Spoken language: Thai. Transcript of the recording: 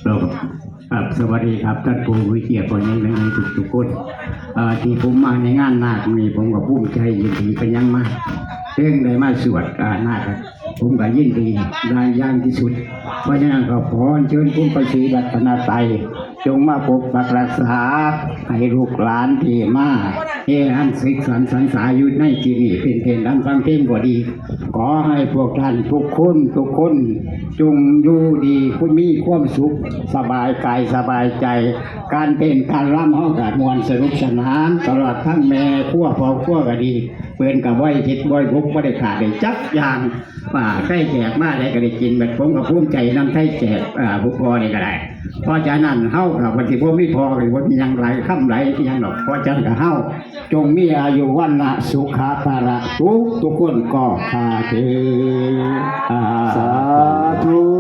ครับสวัสดีครับท่านผู้มีเกียรติคนนี้ในทุกคนที่ผมมาในงานนาคนี้ผมก็ภูมิใจยินดีเป็นยังมากเรื่องได้มาสวดนาคผมก็ยินดีได้ย่างที่สุดเพราะฉะนั้นก็ขอเชิญคุณประสีรัตนไตรจงมาปกปักรักษาให้ลูกหลานที่มาอันศึกษาสรรสาอยู่ในที่นี้เป็นเพลงดังฟังเพลงก็ดีขอให้พวกท่านทุกคนจงอยู่ดีคุณมีความสุขสบายกายสบายใจการเป็นการร่ำห้องการมวลสนุกสนานตลอดทั้งแม่ขั้วพอขั้วก็ดีเพื่อนกับไหวจิตไหวบุกไม่ได้ขาดได้จักอย่างป่าไข่แจกมาได้ก็ได้กินแบบผมกับภูมิใจนำไข่แจกบุกพอได้ก็ได้เพราะฉะนั้นเฮ้ากับวันที่พวกไม่พอหรือว่ามียังไรค่ำไรยังหรอกเพราะฉะนั้นกับเฮ้าจงมีอายุวันละสุขาภาระทุกคนก็คาเทสาธุ